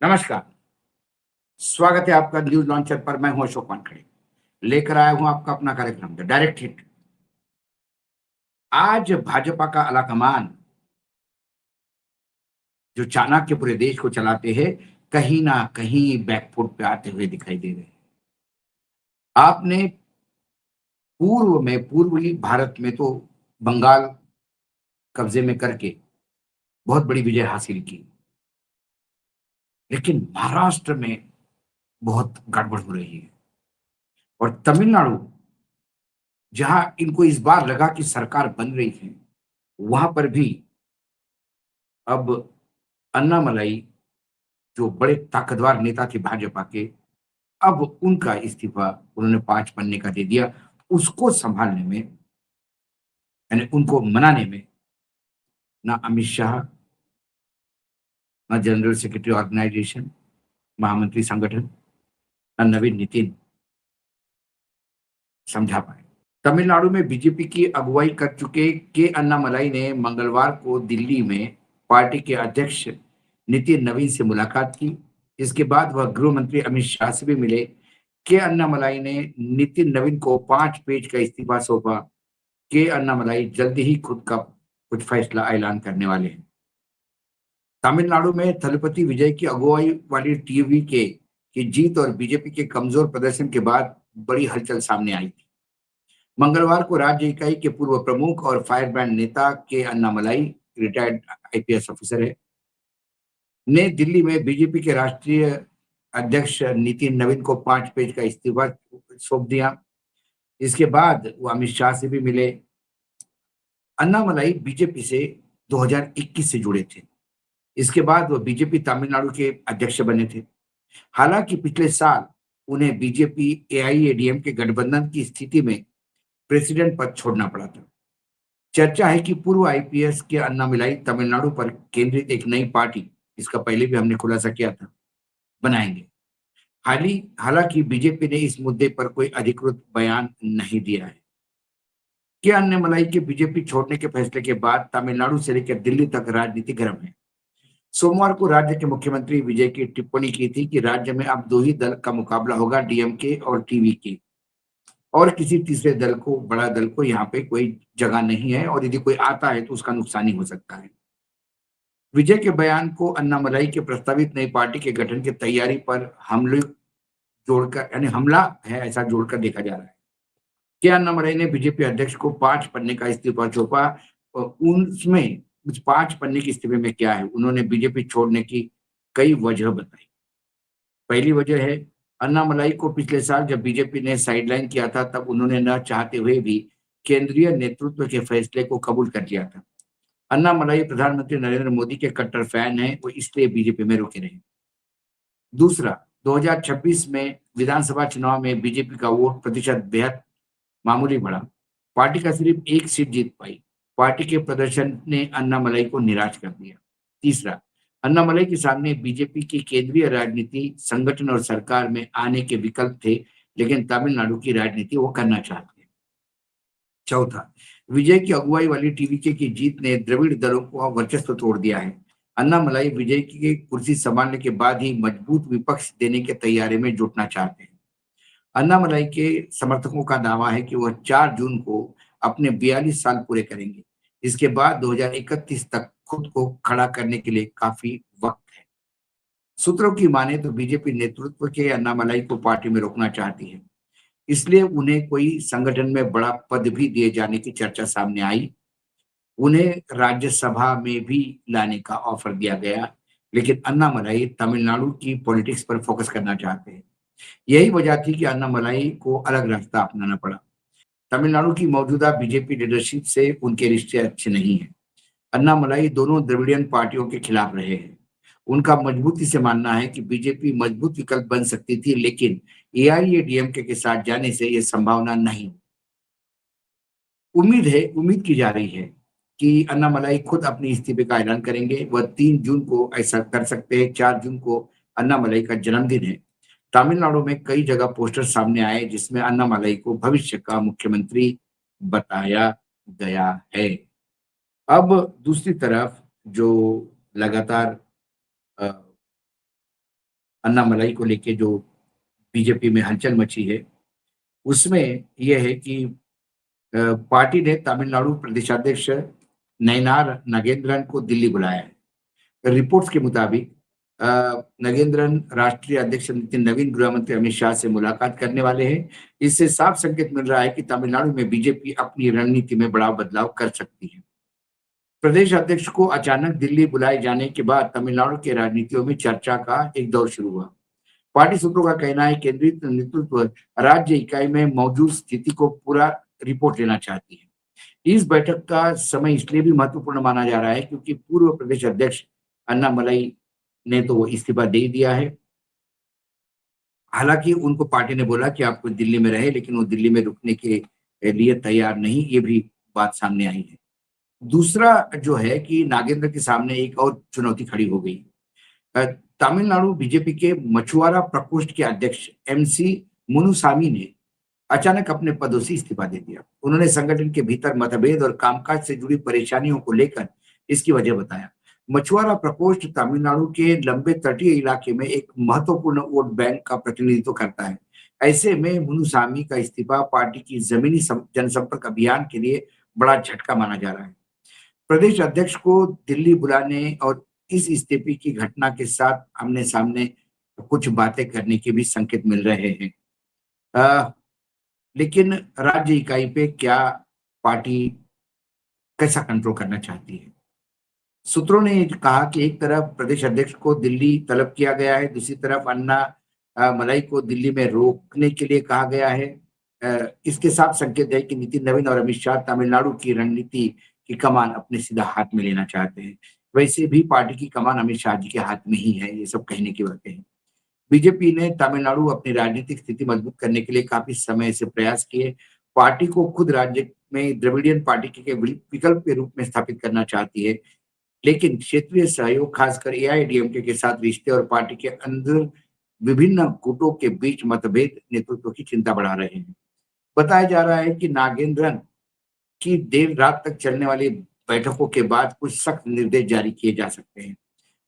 नमस्कार। स्वागत है आपका न्यूज लॉन्चर पर। मैं हूं अशोक वानखेड़े। लेकर आया हूं आपका अपना कार्यक्रम द डायरेक्ट हिट। आज भाजपा का आलाकमान, जो चाणक्य पूरे देश को चलाते हैं, कहीं ना कहीं बैकफुट पे आते हुए दिखाई दे रहे हैं। आपने पूर्वी भारत में तो बंगाल कब्जे में करके बहुत बड़ी विजय हासिल की, लेकिन महाराष्ट्र में बहुत गड़बड़ हो रही है। और तमिलनाडु, जहां इनको इस बार लगा कि सरकार बन रही है, वहां पर भी अब अन्नामलाई, जो बड़े ताकतवर नेता थे भाजपा के, अब उनका इस्तीफा उन्होंने 5 पन्ने का दे दिया। उसको संभालने में, यानी उनको मनाने में, ना अमित शाह, ना जनरल सेक्रेटरी ऑर्गेनाइजेशन, महामंत्री संगठन, ना नवीन नितिन समझा पाए। तमिलनाडु में बीजेपी की अगुवाई कर चुके के अन्नामलाई ने मंगलवार को दिल्ली में पार्टी के अध्यक्ष नितिन नवीन से मुलाकात की। इसके बाद वह गृह मंत्री अमित शाह से भी मिले। के अन्नामलाई ने नितिन नवीन को 5 पेज का इस्तीफा सौंपा। के अन्नामलाई जल्दी ही खुद का कुछ फैसला ऐलान करने वाले हैं। तमिलनाडु में थलपति विजय की अगुवाई वाली टीवीके की जीत और बीजेपी के कमजोर प्रदर्शन के बाद बड़ी हलचल सामने आई थी। मंगलवार को राज्य इकाई के पूर्व प्रमुख और फायर ब्रांड नेता के अन्नामलाई, रिटायर्ड आईपीएस ऑफिसर है, ने दिल्ली में बीजेपी के राष्ट्रीय अध्यक्ष नितिन नवीन को 5 पेज का इस्तीफा सौंप दिया। इसके बाद वो अमित शाह से भी मिले। अन्नामलाई बीजेपी से 2021 से जुड़े थे। इसके बाद वो बीजेपी तमिलनाडु के अध्यक्ष बने थे। हालांकि पिछले साल उन्हें बीजेपी एआईएडीएम के गठबंधन की स्थिति में प्रेसिडेंट पद छोड़ना पड़ा था। चर्चा है कि पूर्व आईपीएस के अन्नामलाई तमिलनाडु पर केंद्रित एक नई पार्टी, इसका पहले भी हमने खुलासा किया था, बनाएंगे। हालांकि बीजेपी ने इस मुद्दे पर कोई अधिकृत बयान नहीं दिया है। के अन्नामलाई के बीजेपी छोड़ने के फैसले के बाद तमिलनाडु से लेकर दिल्ली तक राजनीति गर्म है। सोमवार को राज्य के मुख्यमंत्री विजय की टिप्पणी की थी कि राज्य में अब 2 ही दल का मुकाबला होगा, डीएमके और टीवीके, और किसी तीसरे दल को, बड़ा दल को यहाँ पे कोई जगह नहीं है, और यदि कोई आता है तो उसका नुकसान ही हो सकता है। विजय के बयान को अन्नामलाई के प्रस्तावित नई पार्टी के गठन की तैयारी पर हमले जोड़कर, यानी हमला है ऐसा जोड़कर देखा जा रहा है। के अन्नामलाई ने बीजेपी अध्यक्ष को 5 पन्ने का इस्तीफा सौंपा। उसमें उस 5 पन्ने के इस्तीफे में क्या है, उन्होंने बीजेपी छोड़ने की कई वजह बताई। पहली वजह है, अन्नामलाई को पिछले साल जब बीजेपी ने साइडलाइन किया था, तब उन्होंने न चाहते हुए भी केंद्रीय नेतृत्व के फैसले को कबूल कर लिया था। अन्नामलाई प्रधानमंत्री नरेंद्र मोदी के कट्टर फैन हैं, वो इसलिए बीजेपी में रुके रहे। दूसरा, 2026 में विधानसभा चुनाव में बीजेपी का वोट प्रतिशत बेहद मामूली बढ़ा। पार्टी का सिर्फ 1 सीट जीत पाई। पार्टी के प्रदर्शन ने अन्नामलाई को निराश कर दिया। तीसरा, अन्नामलाई के सामने बीजेपी की केंद्रीय राजनीति, संगठन और सरकार में आने के विकल्प थे, लेकिन तमिलनाडु की राजनीति वो करना चाहते हैं। चौथा, विजय की अगुवाई वाली टीवीके की जीत ने द्रविड़ दलों को वर्चस्व तोड़ दिया है। अन्नामलाई विजय की कुर्सी संभालने के बाद ही मजबूत विपक्ष देने की तैयारी में जुटना चाहते हैं। अन्नामलाई के समर्थकों का दावा है कि वह 4 जून को अपने 42 साल पूरे करेंगे। इसके बाद 2031 तक खुद को खड़ा करने के लिए काफी वक्त है। सूत्रों की माने तो बीजेपी नेतृत्व के अन्नामलाई को पार्टी में रोकना चाहती है, इसलिए उन्हें कोई संगठन में बड़ा पद भी दिए जाने की चर्चा सामने आई। उन्हें राज्यसभा में भी लाने का ऑफर दिया गया, लेकिन अन्नामलाई तमिलनाडु की पॉलिटिक्स पर फोकस करना चाहते हैं। यही वजह थी कि अन्नामलाई को अलग रास्ता अपनाना पड़ा। तमिलनाडु की मौजूदा बीजेपी लीडरशिप से उनके रिश्ते अच्छे नहीं हैं। अन्नामलाई दोनों द्रविडियन पार्टियों के खिलाफ रहे हैं। उनका मजबूती से मानना है कि बीजेपी मजबूत विकल्प बन सकती थी, लेकिन एआईएडीएमके के साथ जाने से यह संभावना नहीं। उम्मीद की जा रही है कि अन्नामलाई खुद अपने इस्तीफे का ऐलान करेंगे। वह 3 जून को ऐसा कर सकते हैं। 4 जून को अन्नामलाई का जन्मदिन है। तमिलनाडु में कई जगह पोस्टर सामने आए जिसमें अन्नामलाई को भविष्य का मुख्यमंत्री बताया गया है। अब दूसरी तरफ जो लगातार अ, अन्नामलाई को लेके जो बीजेपी में हलचल मची है, उसमें यह है कि पार्टी ने तमिलनाडु प्रदेशाध्यक्ष नयनार नागेंद्रन को दिल्ली बुलाया है। रिपोर्ट्स के मुताबिक नगेंद्रन राष्ट्रीय अध्यक्ष नितिन नवीन, गृह मंत्री अमित शाह से मुलाकात करने वाले हैं। इससे साफ संकेत मिल रहा है कि तमिलनाडु में बीजेपी अपनी रणनीति में बड़ा बदलाव कर सकती है। प्रदेश अध्यक्ष को अचानक दिल्ली बुलाए जाने के बाद तमिलनाडु के राजनीतियों में चर्चा का एक दौर शुरू हुआ। पार्टी सूत्रों का कहना है केंद्रीय नेतृत्व राज्य इकाई में मौजूद स्थिति को पूरा रिपोर्ट लेना चाहती है। इस बैठक का समय इसलिए भी महत्वपूर्ण माना जा रहा है क्योंकि पूर्व प्रदेश अध्यक्ष अन्नामलाई ने तो वो इस्तीफा दे दिया है। हालांकि उनको पार्टी ने बोला कि आप दिल्ली में रहे, लेकिन वो दिल्ली में रुकने के लिए तैयार नहीं, ये भी बात सामने आई है। दूसरा जो है कि नागेंद्र के सामने एक और चुनौती खड़ी हो गई। अ, तमिलनाडु बीजेपी के मछुआरा प्रकोष्ठ के अध्यक्ष एमसी मुनुसामी ने अचानक अपने पदों से इस्तीफा दे दिया। उन्होंने संगठन के भीतर मतभेद और कामकाज से जुड़ी परेशानियों को लेकर इसकी वजह बताया। मछुआरा प्रकोष्ठ तमिलनाडु के लंबे तटीय इलाके में एक महत्वपूर्ण वोट बैंक का प्रतिनिधित्व करता है। ऐसे में मुनुसामी का इस्तीफा पार्टी की जमीनी जनसंपर्क अभियान के लिए बड़ा झटका माना जा रहा है। प्रदेश अध्यक्ष को दिल्ली बुलाने और इस इस्तीफे की घटना के साथ आमने सामने कुछ बातें करने के भी संकेत मिल रहे हैं। लेकिन राज्य इकाई पे क्या पार्टी कैसा कंट्रोल करना चाहती है? सूत्रों ने कहा कि एक तरफ प्रदेश अध्यक्ष को दिल्ली तलब किया गया है, दूसरी तरफ अन्ना मलाई को दिल्ली में रोकने के लिए कहा गया है। इसके साफ संकेत है कि नितिन नवीन और अमित शाह तमिलनाडु की रणनीति की कमान अपने सीधा हाथ में लेना चाहते हैं। वैसे भी पार्टी की कमान अमित शाह जी के हाथ में ही है, ये सब कहने की बातें हैं। बीजेपी ने तमिलनाडु अपनी राजनीतिक स्थिति मजबूत करने के लिए काफी समय से प्रयास किए। पार्टी को खुद राज्य में द्रविडियन पार्टी के विकल्प के रूप में स्थापित करना चाहती है, लेकिन क्षेत्रीय सहयोग खासकर एआईएडीएमके के साथ रिश्ते और पार्टी के अंदर विभिन्न गुटों के बीच मतभेद नेतृत्व की चिंता बढ़ा रहे हैं। बताया जा रहा है कि नागेंद्रन की देर रात तक चलने वाली बैठकों के बाद कुछ सख्त निर्देश जारी किए जा सकते हैं।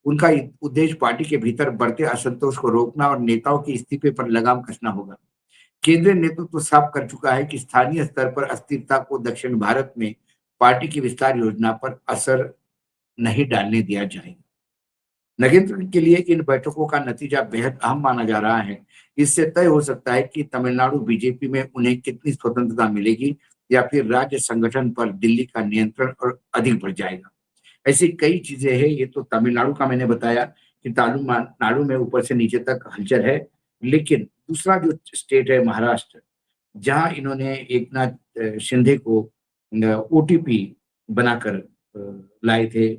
उनका उद्देश्य पार्टी के भीतर बढ़ते असंतोष को रोकना और नेताओं के इस्तीफे पर लगाम कसना होगा। केंद्रीय नेतृत्व साफ कर चुका है कि स्थानीय स्तर पर अस्थिरता को दक्षिण भारत में पार्टी की विस्तार योजना पर असर नहीं डालने दिया जाएगा। नगेंद्र के लिए इन बैठकों का नतीजा बेहद अहम माना जा रहा है। इससे तय हो सकता है कि तमिलनाडु बीजेपी में उन्हें कितनी स्वतंत्रता मिलेगी या फिर राज्य संगठन पर दिल्ली का नियंत्रण और अधिक बढ़ जाएगा। ऐसी कई चीजें हैं। ये तो तमिलनाडु का मैंने बताया कि तमिलनाडु में ऊपर से नीचे तक हलचल है, लेकिन दूसरा जो स्टेट है महाराष्ट्र, जहां इन्होंने एकनाथ शिंदे को ओटीपी बनाकर लाए थे,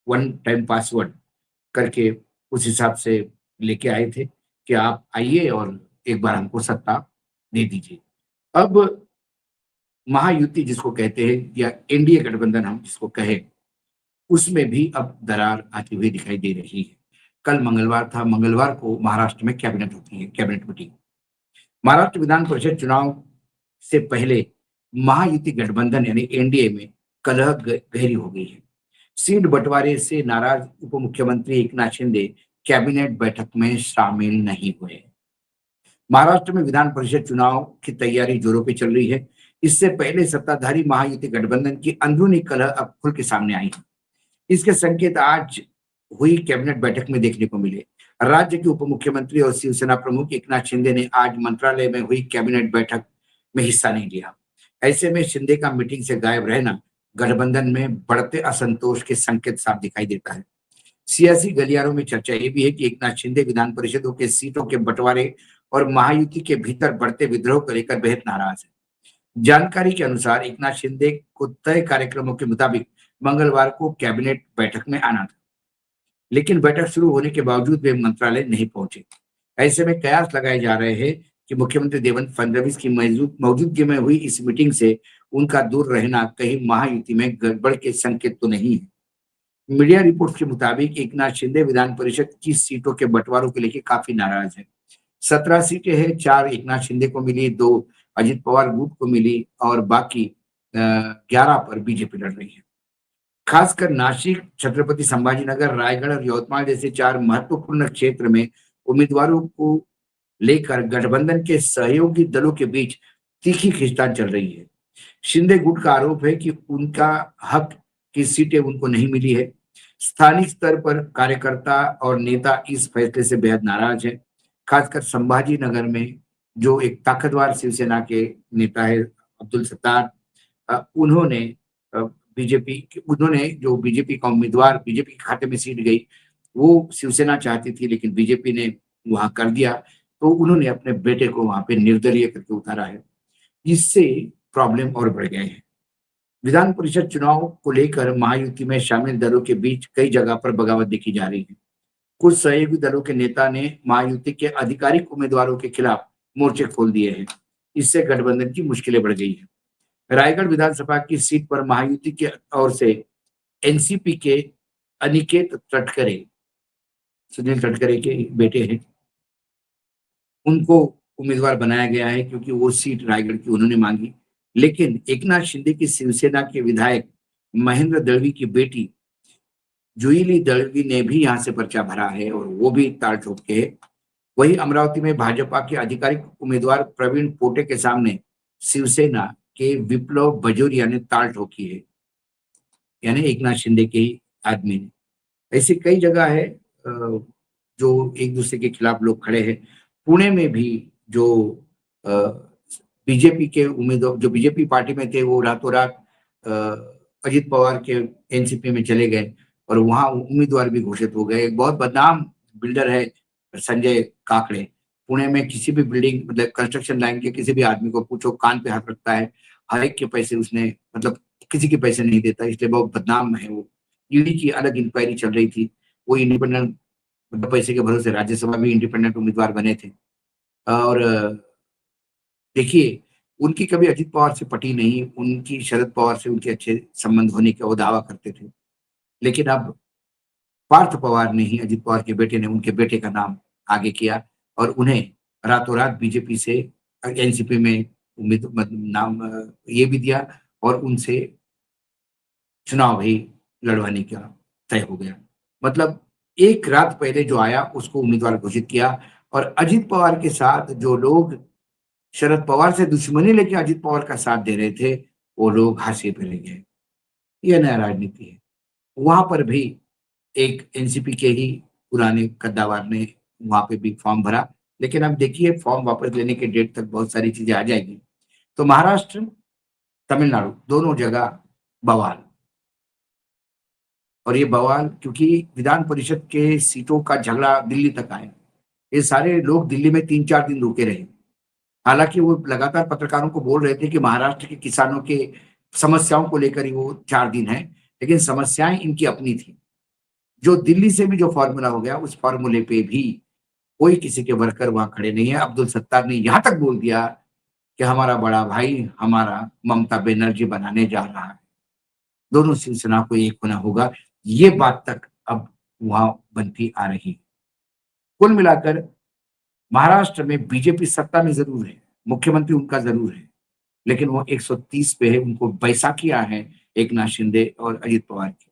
वन टाइम पासवर्ड करके उस हिसाब से लेके आए थे कि आप आइए और एक बार हमको सत्ता दे दीजिए। अब महायुति जिसको कहते हैं या एनडीए गठबंधन हम जिसको कहें, उसमें भी अब दरार आती हुई दिखाई दे रही है। कल मंगलवार था, मंगलवार को महाराष्ट्र में कैबिनेट होती है, कैबिनेट मीटिंग। महाराष्ट्र विधान परिषद चुनाव से पहले महायुति गठबंधन यानी एनडीए में कलह गहरी हो गई है। सीट बंटवारे से नाराज उप मुख्यमंत्री एकनाथ शिंदे कैबिनेट बैठक में शामिल नहीं हुए। महाराष्ट्र में विधान परिषद चुनाव की तैयारी जोरों पे चल रही है। इससे पहले सत्ताधारी महायुति गठबंधन की अंदरूनी कलह अब खुल के सामने आई है। इसके संकेत आज हुई कैबिनेट बैठक में देखने को मिले। राज्य के उप मुख्यमंत्री और शिवसेना प्रमुख एकनाथ शिंदे ने आज मंत्रालय में हुई कैबिनेट बैठक में हिस्सा नहीं लिया। ऐसे में शिंदे का मीटिंग से गायब रहना गठबंधन में बढ़ते असंतोष के संकेत साफ दिखाई देता है। सियासी गलियारों में चर्चा ये भी है कि एकनाथ शिंदे विधान परिषदों के सीटों के बंटवारे और महायुति के भीतर बढ़ते विद्रोह को लेकर बेहद नाराज है। जानकारी के अनुसार एकनाथ शिंदे को तय कार्यक्रमों के मुताबिक मंगलवार को कैबिनेट बैठक में आना था, लेकिन बैठक शुरू होने के बावजूद वे मंत्रालय नहीं पहुंचे। ऐसे में कयास लगाए जा रहे हैं कि मुख्यमंत्री देवेंद्र फडणवीस की मौजूदगी में हुई इस मीटिंग से उनका दूर रहना कहीं महायुति में गड़बड़ के संकेत तो नहीं है। मीडिया रिपोर्ट के मुताबिक एकनाथ शिंदे विधान परिषद की सीटों के बंटवारों को लेकर काफी नाराज है। 17 सीटें हैं, 4 एकनाथ शिंदे को मिली, 2 अजित पवार गुट को मिली और बाकी 11 पर बीजेपी लड़ रही है। खासकर नासिक, छत्रपति संभाजीनगर, रायगढ़ और यवतमाळ जैसे 4 महत्वपूर्ण क्षेत्र में उम्मीदवारों को लेकर गठबंधन के सहयोगी दलों के बीच तीखी खींचतान चल रही है। शिंदे गुट का आरोप है कि उनका हक की सीटें उनको नहीं मिली है। स्थानिक स्तर पर कार्यकर्ता और नेता इस फैसले से बेहद नाराज है। खासकर संभाजी नगर में जो एक ताकतवर शिवसेना के नेता है अब्दुल सत्तार, उन्होंने उन्होंने जो बीजेपी का उम्मीदवार बीजेपी के खाते में सीट गई, वो शिवसेना चाहती थी लेकिन बीजेपी ने वहां कर दिया, तो उन्होंने अपने बेटे को वहां पे निर्दलीय करके उतारा है। इससे प्रॉब्लम और बढ़ गए हैं। विधान परिषद चुनाव को लेकर महायुति में शामिल दलों के बीच कई जगह पर बगावत देखी जा रही है। कुछ सहयोगी दलों के नेता ने महायुति के आधिकारिक उम्मीदवारों के खिलाफ मोर्चे खोल दिए हैं। इससे गठबंधन की मुश्किलें बढ़ गई हैं। रायगढ़ विधानसभा की सीट पर महायुति की ओर से एनसीपी के अनिकेत तटकरे, सुनील तटकरे के बेटे हैं, उनको उम्मीदवार बनाया गया है क्योंकि वो सीट रायगढ़ की उन्होंने मांगी। लेकिन एकनाथ शिंदे की शिवसेना के विधायक महेंद्र दळवी की बेटी जुईली दळवी ने भी यहाँ से पर्चा भरा है और वो भी ताल ठोक के है। वहीं अमरावती में भाजपा के आधिकारिक उम्मीदवार प्रवीण पोटे के सामने शिवसेना के विप्लव बजोरिया ने ताल ठोकी है, यानी एकनाथ शिंदे के ही आदमी ने। ऐसे कई जगह है जो एक दूसरे के खिलाफ लोग खड़े हैं। पुणे में भी जो बीजेपी के उम्मीदवार जो बीजेपी पार्टी में थे वो रातों रात अजित पवार के एनसीपी में चले गए और वहां उम्मीदवार भी घोषित हो गए। एक बहुत बदनाम बिल्डर है संजय काकड़े। पुणे में किसी भी बिल्डिंग मतलब कंस्ट्रक्शन लाइन के किसी भी आदमी को पूछो, कान पे हाथ रखता है। हर एक के पैसे उसने मतलब किसी के पैसे नहीं देता, इसलिए बहुत बदनाम है वो। ईडी की अलग इंक्वायरी चल रही थी। वो इंडिपेंडेंट मतलब पैसे के भरोसे राज्यसभा भी इंडिपेंडेंट उम्मीदवार बने थे। और देखिए, उनकी कभी अजित पवार से पटी नहीं, उनकी शरद पवार से उनके अच्छे संबंध होने का वो दावा करते थे। लेकिन अब पार्थ पवार ने ही, अजित पवार के बेटे ने उनके बेटे का नाम आगे किया और उन्हें रातों रात बीजेपी से एनसीपी में नाम ये भी दिया और उनसे चुनाव भी लड़वाने का तय हो गया। मतलब एक रात पहले जो आया उसको उम्मीदवार घोषित किया और अजित पवार के साथ जो लोग शरद पवार से दुश्मनी लेके अजित पवार का साथ दे रहे थे, वो लोग हाशिए पे रह गए। ये नया राजनीति है। वहां पर भी एक एनसीपी के ही पुराने कद्दावर ने वहां पे भी फॉर्म भरा, लेकिन अब देखिए फॉर्म वापस लेने के डेट तक बहुत सारी चीजें आ जाएगी। तो महाराष्ट्र, तमिलनाडु दोनों जगह बवाल। और ये बवाल क्योंकि विधान परिषद के सीटों का झगड़ा दिल्ली तक आया। ये सारे लोग दिल्ली में 3-4 दिन रुके रहे। हालांकि वो लगातार पत्रकारों को बोल रहे थे कि महाराष्ट्र के किसानों के समस्याओं को लेकर ही वो 4 दिन है, लेकिन समस्याएं इनकी अपनी थी। जो दिल्ली से भी जो फॉर्मूला हो गया, उस फॉर्मूले पे भी कोई किसी के वर्कर वहां खड़े नहीं है। अब्दुल सत्तार ने यहां तक बोल दिया कि हमारा बड़ा भाई हमारा ममता बनर्जी बनाने जा रहा है, दोनों शिवसेना को एक होना होगा। ये बात तक अब वहां बनती आ रही। कुल मिलाकर महाराष्ट्र में बीजेपी सत्ता में जरूर है, मुख्यमंत्री उनका जरूर है, लेकिन वो 130 पे है। उनको बैसाखियां हैं एकनाथ शिंदे और अजित पवार की।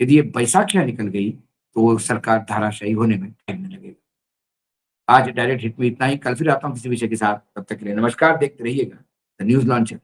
यदि ये बैसाखियां निकल गई तो वो सरकार धाराशायी होने में टाइम नहीं लगेगा। आज डायरेक्ट हिट में इतना ही। कल फिर आता हूं किसी विषय के साथ। तब तक के लिए नमस्कार। देखते रहिएगा द न्यूज लॉन्चर।